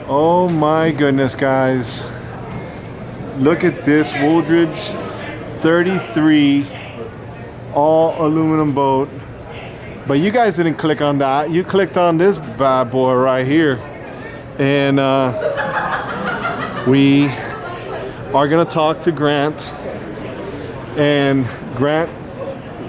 Oh my goodness, guys. Look at this Wooldridge 33 all aluminum boat. But you guys didn't click on that. You clicked on this bad boy right here. And we are gonna talk to Grant. And Grant,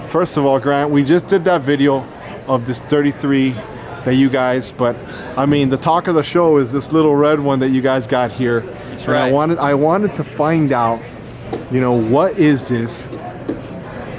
first of all, Grant, we just did that video of this 33 that you guys, but I mean, the talk of the show is this little red one that you guys got here. That's and right. I wanted to find out, you know, what is this?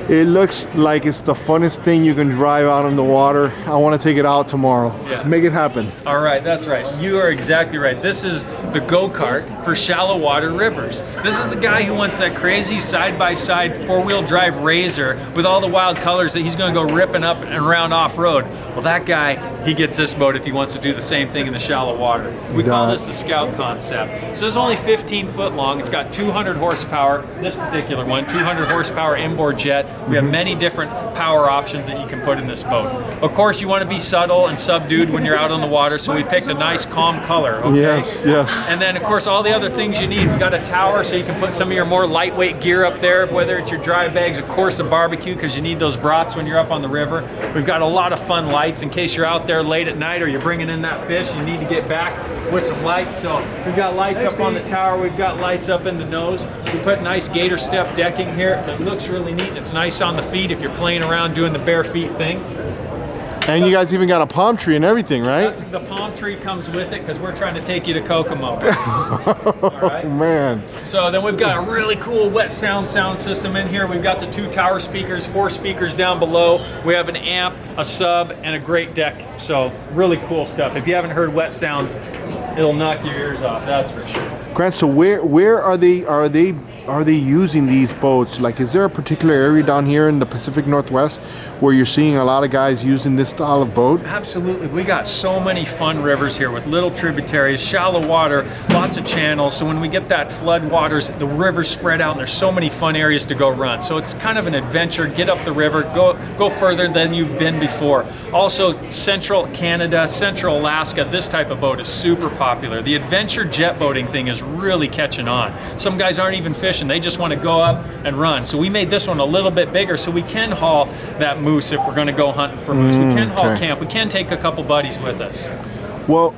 It looks like it's the funnest thing you can drive out on the water. I want to take it out tomorrow. Yeah. Make it happen. All right, that's right. You are exactly right. This is the go-kart for shallow water rivers. This is the guy who wants that crazy side-by-side four-wheel drive Razor with all the wild colors that he's going to go ripping up and around off-road. Well, that guy, he gets this boat if he wants to do the same thing in the shallow water. We call this the Scout concept. So it's only 15 foot long. It's got 200 horsepower. This particular one, 200 horsepower inboard jet. We have many different power options that you can put in this boat. Of course, you want to be subtle and subdued when you're out on the water, so we picked a nice calm color, okay? Yes, yes. And then, of course, all the other things you need. We've got a tower so you can put some of your more lightweight gear up there, whether it's your dry bags, of course, the barbecue, because you need those brats when you're up on the river. We've got a lot of fun lights in case you're out there late at night or you're bringing in that fish. You need to get back with some lights. So we've got lights up on the tower. We've got lights up in the nose. We put nice gator step decking here that looks really neat. It's nice on the feet if you're playing around doing the bare feet thing. And you guys even got a palm tree and everything, right? The palm tree comes with it because we're trying to take you to Kokomo. All right. Oh, man. So then we've got a really cool wet sound system in here. We've got the 2 tower speakers, 4 speakers down below. We have an amp, a sub, and a great deck. So really cool stuff. If you haven't heard wet sounds, it'll knock your ears off, that's for sure. Grant, so where are they using these boats? Like, is there a particular area down here in the Pacific Northwest where you're seeing a lot of guys using this style of boat? Absolutely. We got so many fun rivers here with little tributaries, shallow water, lots of channels. So when we get that flood waters, the rivers spread out and there's so many fun areas to go run. So it's kind of an adventure. Get up the river, go further than you've been before. Also, central Canada, central Alaska, this type of boat is super popular. The adventure jet boating thing is really catching on. Some guys aren't even fishing. They just want to go up and run. So we made this one a little bit bigger so we can haul that moose if we're going to go hunting for moose. We can haul camp. We can take a couple buddies with us. Well,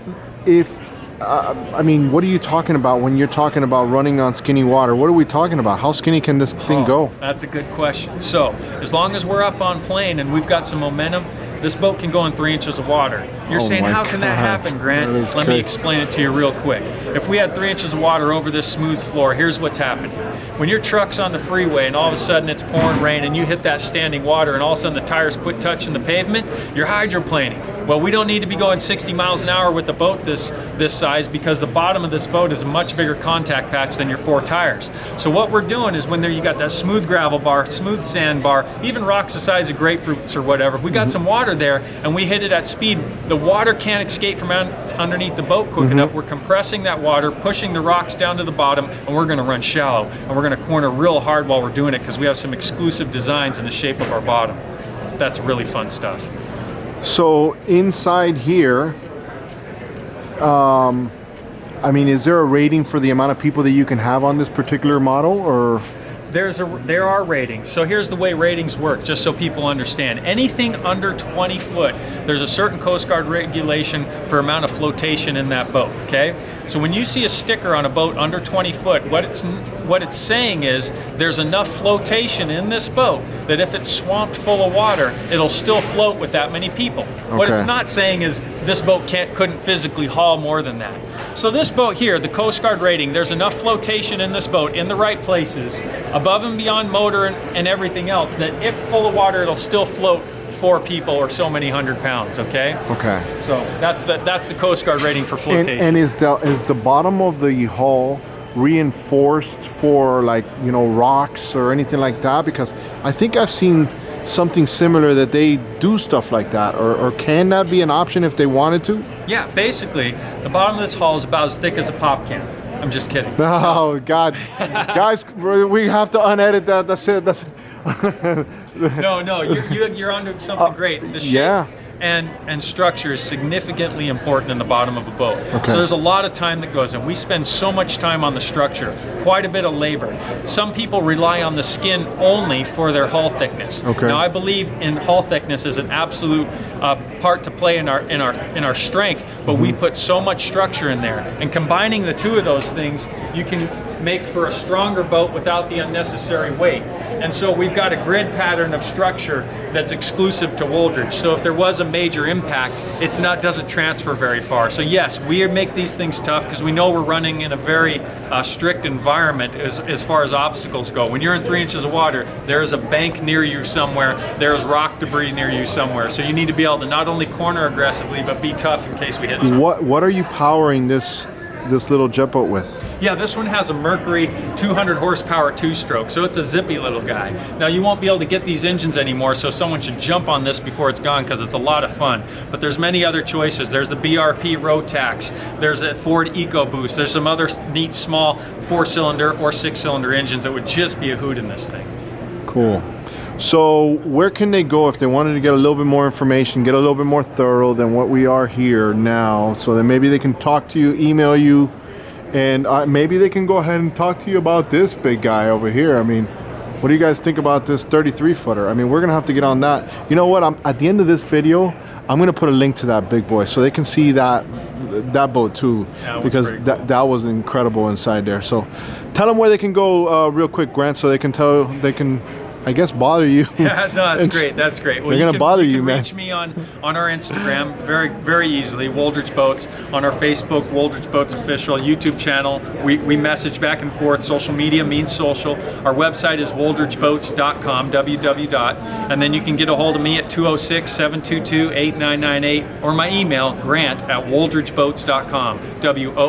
I mean, what are you talking about when you're talking about running on skinny water? What are we talking about? How skinny can this thing go? That's a good question. So as long as we're up on plane and we've got some momentum, this boat can go in 3 inches of water. You're saying, how can that happen, Grant? Let me explain it to you real quick. If we had 3 inches of water over this smooth floor, here's what's happening. When your truck's on the freeway and all of a sudden it's pouring rain and you hit that standing water and all of a sudden the tires quit touching the pavement, you're hydroplaning. Well, we don't need to be going 60 miles an hour with the boat this size because the bottom of this boat is a much bigger contact patch than your 4 tires. So what we're doing is when you got that smooth gravel bar, smooth sand bar, even rocks the size of grapefruits or whatever, if we got some water there and we hit it at speed, the water can't escape from underneath the boat quick enough. We're compressing that water, pushing the rocks down to the bottom, and we're gonna run shallow. And we're gonna corner real hard while we're doing it because we have some exclusive designs in the shape of our bottom. That's really fun stuff. So inside here, I mean, is there a rating for the amount of people that you can have on this particular model, or? There are ratings. So here's the way ratings work, just so people understand. Anything under 20 foot, there's a certain Coast Guard regulation for amount of flotation in that boat, okay? So when you see a sticker on a boat under 20 foot, what it's saying is there's enough flotation in this boat that if it's swamped full of water, it'll still float with that many people. Okay. What it's not saying is this boat couldn't physically haul more than that. So this boat here, the Coast Guard rating, there's enough flotation in this boat in the right places, above and beyond motor and everything else, that if full of water, it'll still float 4 people or so many 100 pounds, okay? Okay. So that's the Coast Guard rating for flotation. And is the bottom of the hull reinforced for, like, you know, rocks or anything like that? Because I think I've seen something similar that they do stuff like that, or can that be an option if they wanted to? Yeah, basically, the bottom of this hull is about as thick as a pop can. I'm just kidding. Oh, God. Guys, we have to unedit that. That's it. No, you're onto something great. The shape, yeah. and structure is significantly important in the bottom of a boat. Okay. So there's a lot of time that goes in. We spend so much time on the structure, quite a bit of labor. Some people rely on the skin only for their hull thickness. Okay. Now I believe in hull thickness as an absolute part to play in our strength, but we put so much structure in there, and combining the two of those things, you can make for a stronger boat without the unnecessary weight. And so we've got a grid pattern of structure that's exclusive to Wooldridge. So if there was a major impact, doesn't transfer very far. So yes, we make these things tough because we know we're running in a very strict environment as far as obstacles go. When you're in 3 inches of water, there's a bank near you somewhere, there's rock debris near you somewhere. So you need to be able to not only corner aggressively, but be tough in case we hit something. What are you powering this little jet boat with? Yeah, this one has a Mercury 200 horsepower 2-stroke, so it's a zippy little guy. Now you won't be able to get these engines anymore, so someone should jump on this before it's gone because it's a lot of fun. But there's many other choices. There's the BRP Rotax, there's a Ford EcoBoost, there's some other neat small 4-cylinder or 6-cylinder engines that would just be a hoot in this thing. Cool. So where can they go if they wanted to get a little bit more information, get a little bit more thorough than what we are here now, so that maybe they can talk to you, email you, and maybe they can go ahead and talk to you about this big guy over here. I mean, what do you guys think about this 33 footer? I mean, we're gonna have to get on that. You know what, at the end of this video, I'm gonna put a link to that big boy so they can see that boat too, because that was incredible inside there. So tell them where they can go real quick, Grant, so they can I guess bother you. Yeah, no, that's great. That's great. Well, they're gonna bother you, man. You can reach me on our Instagram very easily, Wooldridge Boats. On our Facebook, Wooldridge Boats Official YouTube channel, we message back and forth. Social media means social. Our website is wooldridgeboats.com, www. And then you can get a hold of me at 206-722-8998, or my email, grant@wooldridgeboats.com, WOOLDRIDGE.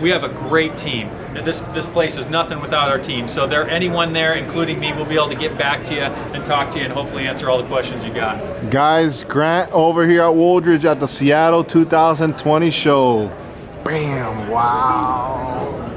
We have a great team. This place is nothing without our team. So anyone there, including me, will be able to get back to you and talk to you and hopefully answer all the questions you got. Guys, Grant over here at Wooldridge at the Seattle 2020 show. Bam! Wow.